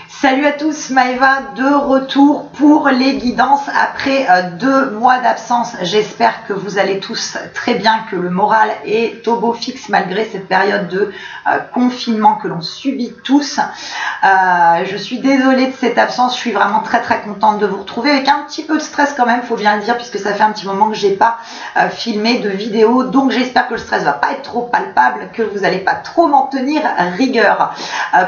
Salut à tous, Maëva de retour pour les guidances après 2 mois d'absence. J'espère que vous allez tous très bien, que le moral est au beau fixe malgré cette période de confinement que l'on subit tous. Je suis désolée de cette absence, je suis vraiment très contente de vous retrouver avec un petit peu de stress quand même, faut bien le dire, puisque ça fait un petit moment que j'ai pas filmé de vidéo, donc j'espère que le stress va pas être trop palpable, que vous n'allez pas trop m'en tenir rigueur.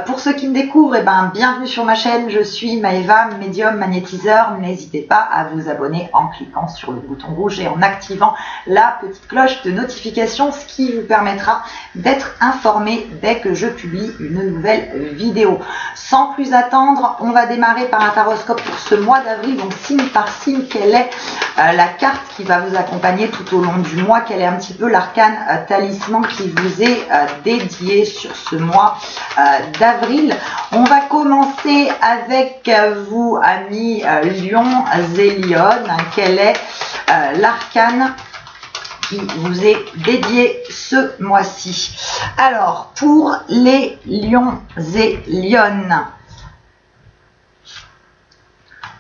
Pour ceux qui me découvrent, bienvenue sur ma chaîne, je suis Maëva, médium magnétiseur. N'hésitez pas à vous abonner en cliquant sur le bouton rouge et en activant la petite cloche de notification, ce qui vous permettra d'être informé dès que je publie une nouvelle vidéo. Sans plus attendre, on va démarrer par un taroscope pour ce mois d'avril, donc signe par signe, quelle est la carte qui va vous accompagner tout au long du mois, quel est un petit peu l'arcane talisman qui vous est dédié sur ce mois d'avril. On va commencer avec vous, amis Lion et Lionne. Quel est l'arcane qui vous est dédié ce mois-ci? Alors, pour les Lions et Lionnes,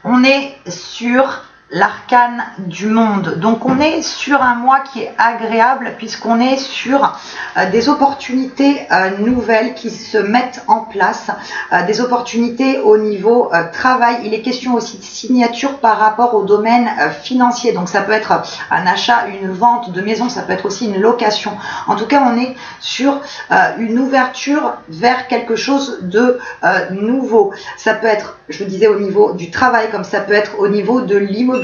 on est sur l'arcane du monde, donc on est sur un mois qui est agréable puisqu'on est sur des opportunités nouvelles qui se mettent en place, des opportunités au niveau travail. Il est question aussi de signature par rapport au domaine financier, donc ça peut être un achat, une vente de maison, ça peut être aussi une location. En tout cas, on est sur une ouverture vers quelque chose de nouveau. Ça peut être, je vous disais, au niveau du travail, comme ça peut être au niveau de l'immobilier.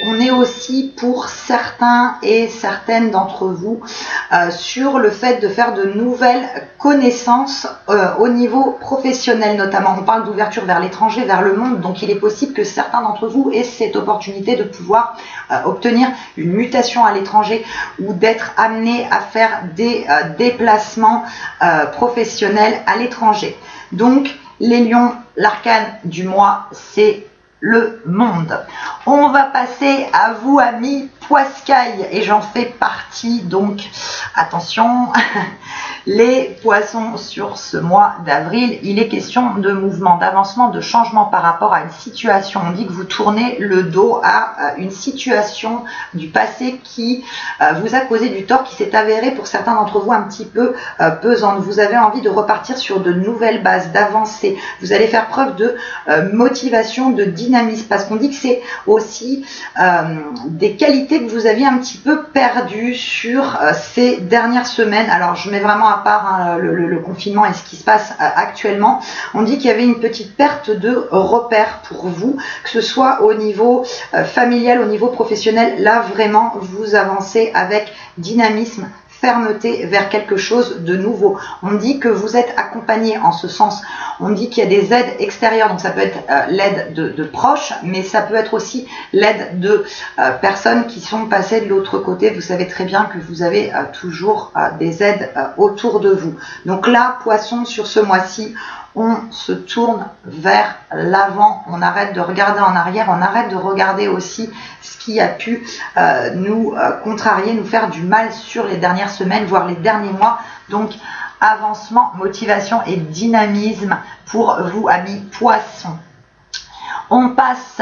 On est aussi pour certains et certaines d'entre vous sur le fait de faire de nouvelles connaissances au niveau professionnel notamment. On parle d'ouverture vers l'étranger, vers le monde, donc il est possible que certains d'entre vous aient cette opportunité de pouvoir obtenir une mutation à l'étranger ou d'être amené à faire des déplacements professionnels à l'étranger. Donc les lions, l'arcane du mois, c'est le monde. On va passer à vous, amis Poiscaille, et j'en fais partie, donc attention. Les poissons, sur ce mois d'avril, il est question de mouvement, d'avancement, de changement par rapport à une situation. On dit que vous tournez le dos à une situation du passé qui vous a causé du tort, qui s'est avéré pour certains d'entre vous un petit peu pesante. Vous avez envie de repartir sur de nouvelles bases, d'avancer. Vous allez faire preuve de motivation, de dynamisme, parce qu'on dit que c'est aussi des qualités que vous aviez un petit peu perdues sur ces dernières semaines. Alors je mets vraiment à part le confinement et ce qui se passe actuellement. On dit qu'il y avait une petite perte de repères pour vous, que ce soit au niveau familial, au niveau professionnel. Là vraiment vous avancez avec dynamisme, fermeté vers quelque chose de nouveau. On dit que vous êtes accompagné en ce sens. On dit qu'il y a des aides extérieures, donc ça peut être l'aide de proches, mais ça peut être aussi l'aide de personnes qui sont passées de l'autre côté. Vous savez très bien que vous avez toujours des aides autour de vous. Donc là, poisson, sur ce mois-ci, on se tourne vers l'avant, on arrête de regarder en arrière, on arrête de regarder aussi ce qui a pu nous contrarier, nous faire du mal sur les dernières semaines, voire les derniers mois. Donc avancement, motivation et dynamisme pour vous, amis poissons. On passe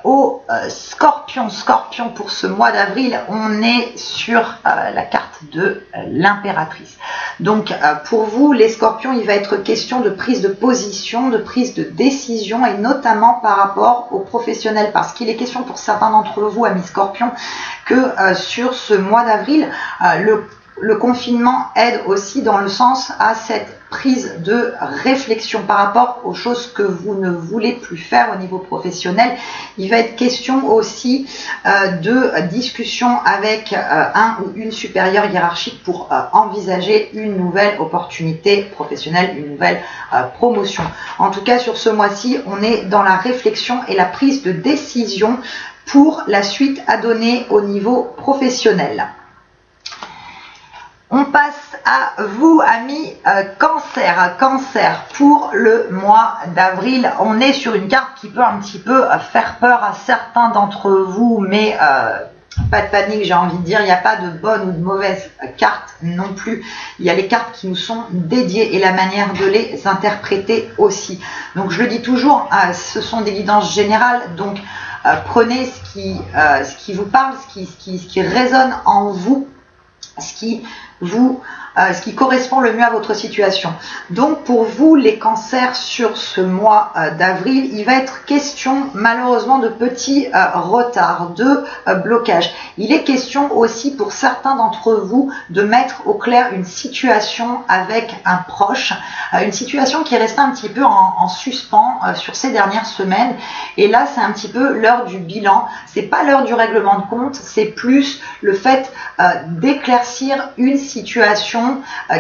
au scorpion. Scorpion, pour ce mois d'avril, on est sur la carte de l'impératrice. Donc pour vous, les scorpions, il va être question de prise de position, de prise de décision, et notamment par rapport aux professionnels, parce qu'il est question pour certains d'entre vous, amis scorpions, que sur ce mois d'avril, le confinement aide aussi dans le sens à cette prise de réflexion par rapport aux choses que vous ne voulez plus faire au niveau professionnel. Il va être question aussi de discussion avec un ou une supérieure hiérarchique pour envisager une nouvelle opportunité professionnelle, une nouvelle promotion. En tout cas, sur ce mois-ci, on est dans la réflexion et la prise de décision pour la suite à donner au niveau professionnel. On passe à vous, amis Cancer. Cancer, pour le mois d'avril, on est sur une carte qui peut un petit peu faire peur à certains d'entre vous, mais Pas de panique, j'ai envie de dire, il n'y a pas de bonne ou de mauvaise carte non plus. Il y a les cartes qui nous sont dédiées et la manière de les interpréter aussi. Donc je le dis toujours, ce sont des guidances générales, donc prenez ce qui vous parle, ce qui résonne en vous, ce qui correspond le mieux à votre situation. Donc pour vous les cancers sur ce mois d'avril, il va être question malheureusement de petits retards, de blocages. Il est question aussi pour certains d'entre vous de mettre au clair une situation avec un proche, une situation qui est restée un petit peu en suspens sur ces dernières semaines. Et là c'est un petit peu l'heure du bilan, c'est pas l'heure du règlement de compte, c'est plus le fait d'éclaircir une situation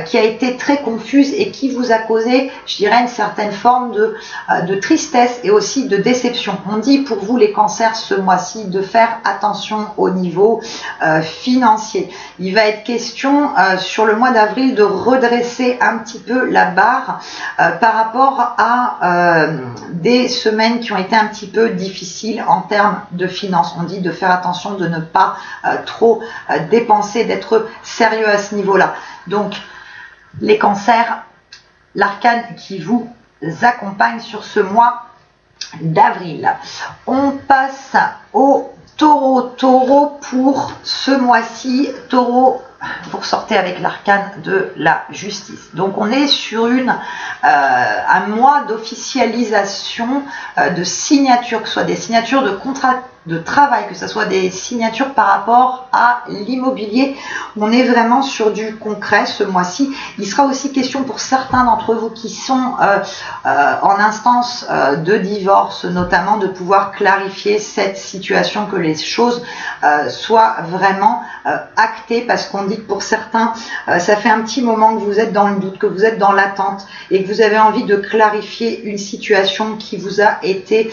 qui a été très confuse et qui vous a causé, je dirais, une certaine forme de tristesse et aussi de déception. On dit pour vous les cancers ce mois-ci de faire attention au niveau financier. Il va être question sur le mois d'avril de redresser un petit peu la barre par rapport à des semaines qui ont été un petit peu difficiles en termes de finances. On dit de faire attention de ne pas trop dépenser, d'être sérieux à ce niveau-là. Donc, les cancers, l'arcane qui vous accompagne sur ce mois d'avril. On passe au taureau. Taureau pour ce mois-ci. Taureau, vous sortez avec l'arcane de la justice. Donc on est sur un mois d'officialisation de signatures, que ce soit des signatures de contrats de travail, que ce soit des signatures par rapport à l'immobilier. On est vraiment sur du concret ce mois-ci. Il sera aussi question pour certains d'entre vous qui sont en instance de divorce, notamment de pouvoir clarifier cette situation, que les choses soient vraiment actées, parce qu'on dit que pour certains, ça fait un petit moment que vous êtes dans le doute, que vous êtes dans l'attente et que vous avez envie de clarifier une situation qui vous a été,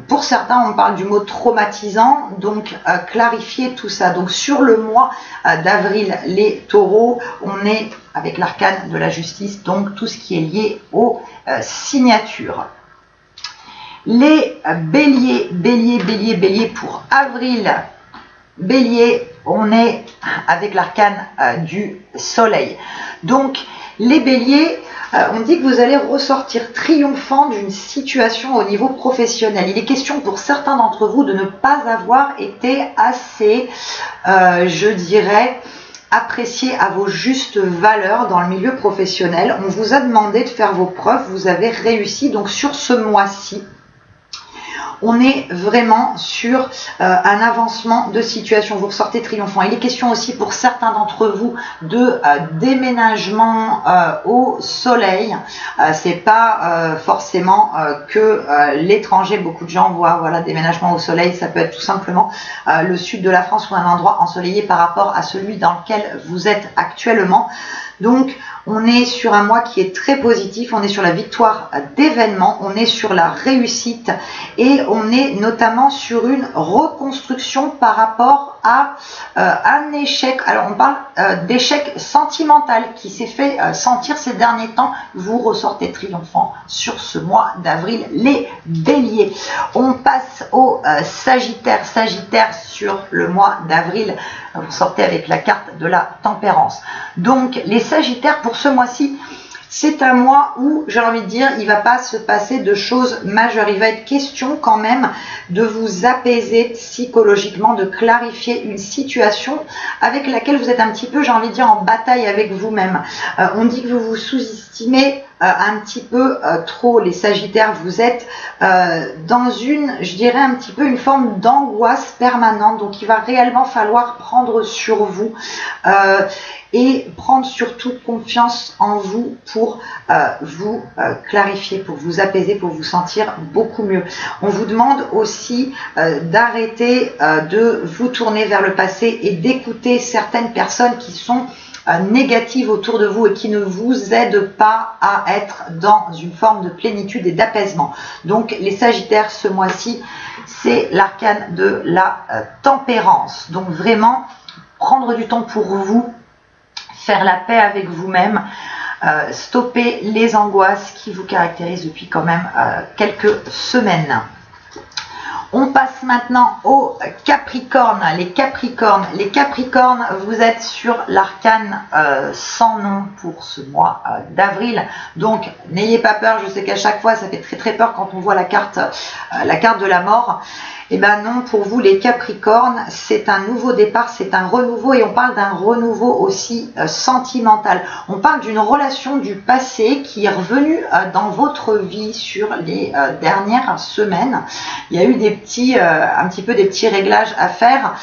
pour certains, on parle du mot traumatisant, donc clarifier tout ça. Donc sur le mois d'avril, les taureaux, on est avec l'arcane de la justice, donc tout ce qui est lié aux signatures. Les béliers, bélier pour avril. Bélier, on est avec l'arcane du soleil. Donc les béliers, on dit que vous allez ressortir triomphant d'une situation au niveau professionnel. Il est question pour certains d'entre vous de ne pas avoir été assez, je dirais, apprécié à vos justes valeurs dans le milieu professionnel. On vous a demandé de faire vos preuves, vous avez réussi. Donc sur ce mois-ci, on est vraiment sur un avancement de situation. Vous ressortez triomphant. Il est question aussi pour certains d'entre vous de déménagement au soleil. C'est pas forcément que l'étranger. Beaucoup de gens voient, voilà, déménagement au soleil. Ça peut être tout simplement le sud de la France ou un endroit ensoleillé par rapport à celui dans lequel vous êtes actuellement. Donc, on est sur un mois qui est très positif, on est sur la victoire d'événements, on est sur la réussite et on est notamment sur une reconstruction par rapport à un échec. Alors, on parle d'échec sentimental qui s'est fait sentir ces derniers temps. Vous ressortez triomphant sur ce mois d'avril, les béliers. On passe au sagittaire. Sagittaire sur le mois d'avril, vous sortez avec la carte de la tempérance. Donc, les sagittaires pour ce mois-ci, c'est un mois où, j'ai envie de dire, il ne va pas se passer de choses majeures. Il va être question quand même de vous apaiser psychologiquement, de clarifier une situation avec laquelle vous êtes un petit peu, j'ai envie de dire, en bataille avec vous-même. On dit que vous vous sous-estimez un petit peu trop, les sagittaires. Vous êtes dans une, je dirais, un petit peu une forme d'angoisse permanente. Donc, il va réellement falloir prendre sur vous et prendre surtout confiance en vous pour vous clarifier, pour vous apaiser, pour vous sentir beaucoup mieux. On vous demande aussi d'arrêter de vous tourner vers le passé et d'écouter certaines personnes qui sont négatives autour de vous et qui ne vous aident pas à être dans une forme de plénitude et d'apaisement. Donc les sagittaires ce mois-ci, c'est l'arcane de la tempérance. Donc vraiment prendre du temps pour vous, faire la paix avec vous-même, stopper les angoisses qui vous caractérisent depuis quand même quelques semaines. On passe maintenant aux Capricornes. Les Capricornes, vous êtes sur l'arcane sans nom pour ce mois d'avril. Donc, n'ayez pas peur. Je sais qu'à chaque fois, ça fait très peur quand on voit la carte de la mort. Eh ben non, pour vous les Capricornes, c'est un nouveau départ, c'est un renouveau et on parle d'un renouveau aussi sentimental. On parle d'une relation du passé qui est revenue dans votre vie sur les dernières semaines. Il y a eu des petits, un petit peu des petits réglages à faire.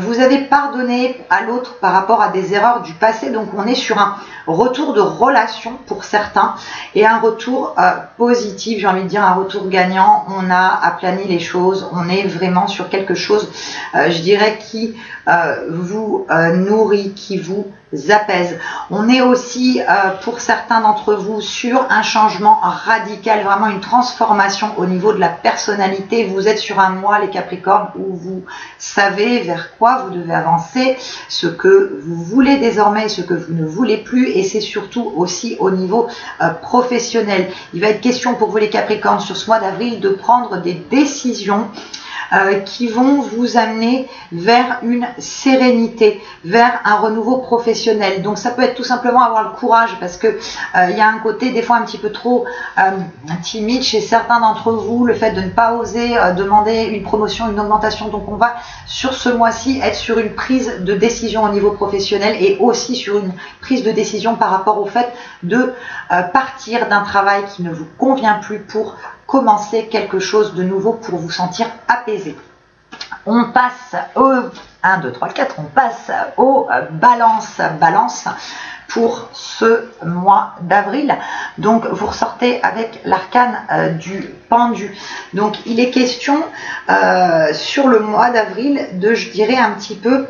Vous avez pardonné à l'autre par rapport à des erreurs du passé, donc on est sur un retour de relation pour certains et un retour positif, j'ai envie de dire un retour gagnant. On a aplani les choses, on est vraiment sur quelque chose, je dirais, qui vous nourrit, qui vous apaise. On est aussi pour certains d'entre vous sur un changement radical, vraiment une transformation au niveau de la personnalité. Vous êtes sur un mois, les Capricornes, où vous savez vers quoi vous devez avancer, ce que vous voulez désormais, ce que vous ne voulez plus, et c'est surtout aussi au niveau professionnel. Il va être question pour vous les Capricornes sur ce mois d'avril de prendre des décisions qui vont vous amener vers une sérénité, vers un renouveau professionnel. Donc ça peut être tout simplement avoir le courage, parce que il y a un côté des fois un petit peu trop timide chez certains d'entre vous, le fait de ne pas oser demander une promotion, une augmentation. Donc on va sur ce mois-ci être sur une prise de décision au niveau professionnel et aussi sur une prise de décision par rapport au fait de partir d'un travail qui ne vous convient plus pour commencer quelque chose de nouveau pour vous sentir apaisé. On passe au 1, 2, 3, 4, on passe aux balances. Balance pour ce mois d'avril. Donc vous ressortez avec l'arcane du pendu. Donc il est question sur le mois d'avril de, je dirais un petit peu,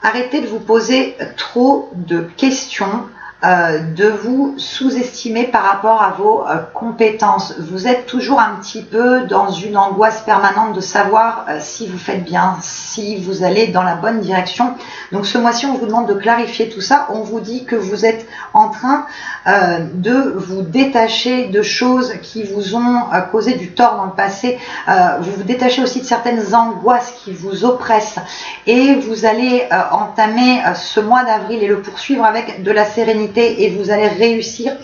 arrêtez de vous poser trop de questions, de vous sous-estimer par rapport à vos compétences. Vous êtes toujours un petit peu dans une angoisse permanente de savoir si vous faites bien, si vous allez dans la bonne direction. Donc ce mois-ci, on vous demande de clarifier tout ça. On vous dit que vous êtes en train de vous détacher de choses qui vous ont causé du tort dans le passé. Vous vous détachez aussi de certaines angoisses qui vous oppressent. Et vous allez entamer ce mois d'avril et le poursuivre avec de la sérénité. Et vous allez réussir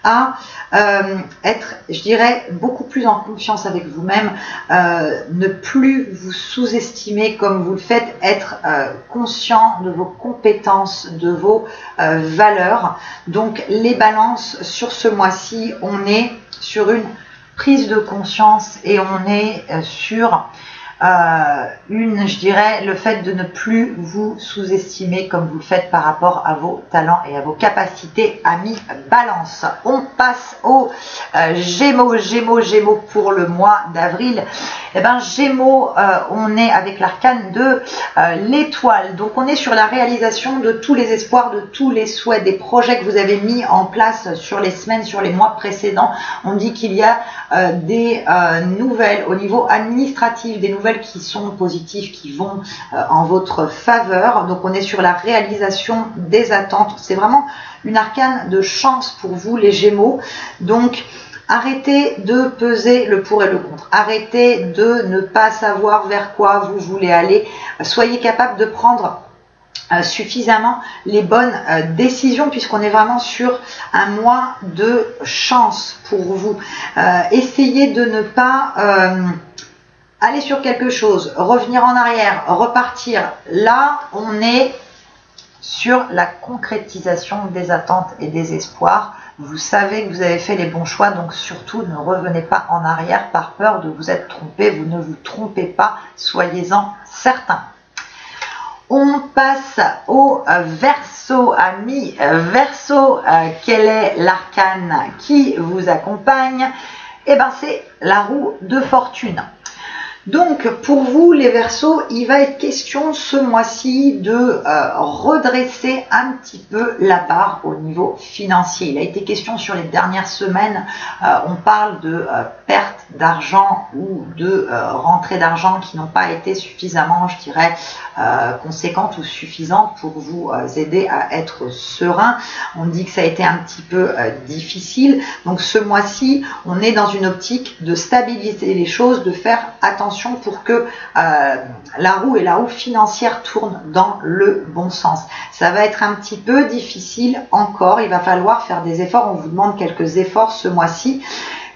à être, je dirais, beaucoup plus en confiance avec vous-même, ne plus vous sous-estimer comme vous le faites, être conscient de vos compétences, de vos valeurs. Donc les balances sur ce mois-ci, on est sur une prise de conscience et on est sur je dirais, le fait de ne plus vous sous-estimer comme vous le faites par rapport à vos talents et à vos capacités, amis Balance. On passe aux Gémeaux pour le mois d'avril. Eh ben Gémeaux, on est avec l'arcane de l'étoile. Donc on est sur la réalisation de tous les espoirs, de tous les souhaits, des projets que vous avez mis en place sur les semaines, sur les mois précédents. On dit qu'il y a des nouvelles au niveau administratif, des nouvelles qui sont positives, qui vont en votre faveur. Donc on est sur la réalisation des attentes. C'est vraiment une arcane de chance pour vous les Gémeaux. Donc arrêtez de peser le pour et le contre. Arrêtez de ne pas savoir vers quoi vous voulez aller. Soyez capable de prendre suffisamment les bonnes décisions, puisqu'on est vraiment sur un mois de chance pour vous. Essayez de ne pas aller sur quelque chose, revenir en arrière, repartir. Là, on est sur la concrétisation des attentes et des espoirs. Vous savez que vous avez fait les bons choix, donc surtout ne revenez pas en arrière par peur de vous être trompé. Vous ne vous trompez pas, soyez-en certains. On passe au Verseau, amis Verseau. Quel est l'arcane qui vous accompagne? Eh bien, c'est la roue de fortune. Donc, pour vous, les Verseaux, il va être question ce mois-ci de redresser un petit peu la barre au niveau financier. Il a été question sur les dernières semaines, on parle de perte d'argent ou de rentrée d'argent qui n'ont pas été suffisamment, je dirais, conséquentes ou suffisantes pour vous aider à être serein. On dit que ça a été un petit peu difficile. Donc, ce mois-ci, on est dans une optique de stabiliser les choses, de faire attention attention pour que la roue financière tourne dans le bon sens. Ça va être un petit peu difficile encore, il va falloir faire des efforts, on vous demande quelques efforts ce mois-ci.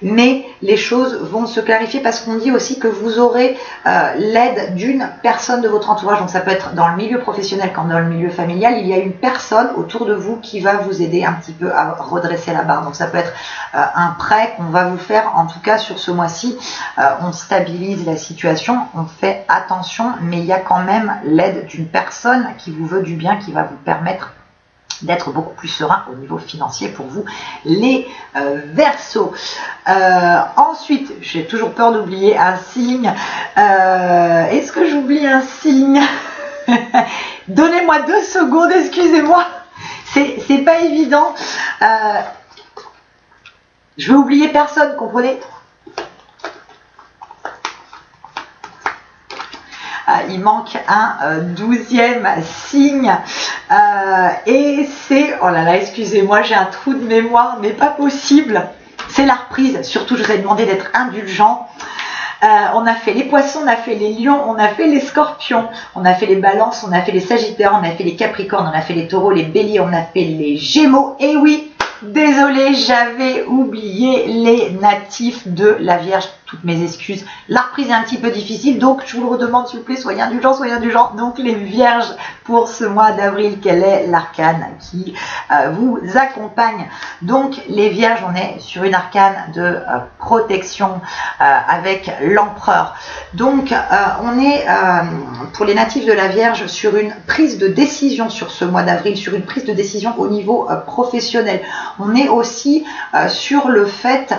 Mais les choses vont se clarifier parce qu'on dit aussi que vous aurez l'aide d'une personne de votre entourage. Donc ça peut être dans le milieu professionnel comme dans le milieu familial. Il y a une personne autour de vous qui va vous aider un petit peu à redresser la barre. Donc ça peut être un prêt qu'on va vous faire. En tout cas sur ce mois-ci, on stabilise la situation, on fait attention. Mais il y a quand même l'aide d'une personne qui vous veut du bien, qui va vous permettre d'être beaucoup plus serein au niveau financier pour vous, les Verseaux. Ensuite, j'ai toujours peur d'oublier un signe. Est-ce que j'oublie un signe? Donnez-moi 2 secondes, excusez-moi. C'est pas évident. Je vais oublier personne, comprenez? Il manque un 12e signe et c'est, oh là là, excusez-moi, j'ai un trou de mémoire, mais pas possible. C'est la reprise. Surtout, je vous ai demandé d'être indulgent. On a fait les poissons, on a fait les lions, on a fait les scorpions, on a fait les balances, on a fait les sagittaires, on a fait les capricornes, on a fait les taureaux, les béliers, on a fait les gémeaux. Et oui, désolé, j'avais oublié les natifs de la Vierge. Toutes mes excuses. La reprise est un petit peu difficile, donc je vous le redemande s'il vous plaît, soyez indulgents, soyez indulgents. Donc les Vierges pour ce mois d'avril, quel est l'arcane qui vous accompagne? Donc les Vierges, on est sur une arcane de protection avec l'empereur. Donc on est pour les natifs de la Vierge sur une prise de décision sur ce mois d'avril, sur une prise de décision au niveau professionnel. On est aussi sur le fait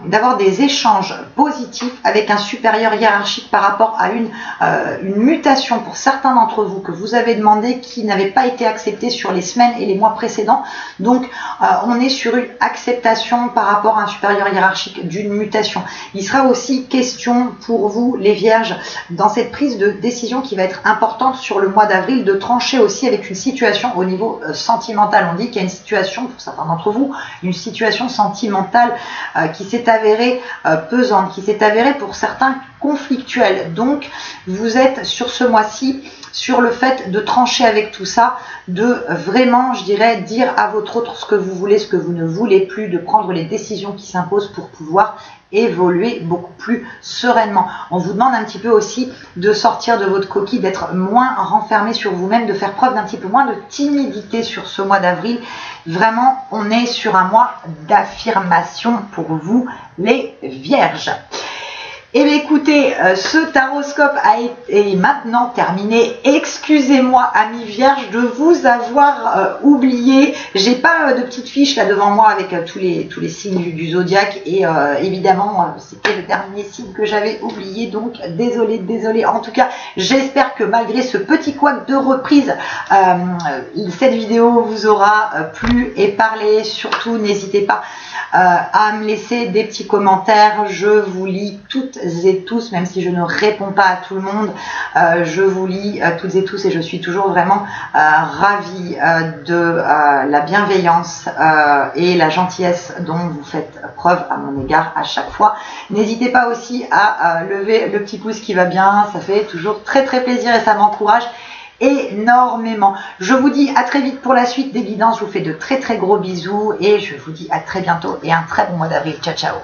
d'avoir des échanges positifs avec un supérieur hiérarchique par rapport à une mutation pour certains d'entre vous que vous avez demandé qui n'avait pas été acceptée sur les semaines et les mois précédents. Donc on est sur une acceptation par rapport à un supérieur hiérarchique d'une mutation. Il sera aussi question pour vous les Vierges dans cette prise de décision qui va être importante sur le mois d'avril de trancher aussi avec une situation au niveau sentimental. On dit qu'il y a une situation pour certains d'entre vous, une situation sentimentale qui s'est avérée pesante, qui s'est avérée pour certains conflictuelle. Donc vous êtes sur ce mois-ci sur le fait de trancher avec tout ça, de vraiment, je dirais, dire à votre autre ce que vous voulez, ce que vous ne voulez plus, de prendre les décisions qui s'imposent pour pouvoir évoluer beaucoup plus sereinement. On vous demande un petit peu aussi de sortir de votre coquille, d'être moins renfermé sur vous-même, de faire preuve d'un petit peu moins de timidité sur ce mois d'avril. Vraiment, on est sur un mois d'affirmation pour vous, les Vierges. Eh bien écoutez, ce taroscope est maintenant terminé. Excusez-moi, amis vierges, de vous avoir oublié. J'ai pas de petite fiche là devant moi avec tous les signes du zodiaque et évidemment c'était le dernier signe que j'avais oublié, donc désolé. En tout cas, j'espère que malgré ce petit couac de reprise, cette vidéo vous aura plu et parlé. Surtout, n'hésitez pas à me laisser des petits commentaires. Je vous lis toutes et tous, même si je ne réponds pas à tout le monde, je vous lis toutes et tous et je suis toujours vraiment ravie de la bienveillance et la gentillesse dont vous faites preuve à mon égard à chaque fois. N'hésitez pas aussi à lever le petit pouce qui va bien, ça fait toujours très plaisir et ça m'encourage énormément. Je vous dis à très vite pour la suite des guidances. Je vous fais de très gros bisous et je vous dis à très bientôt et un très bon mois d'avril. Ciao.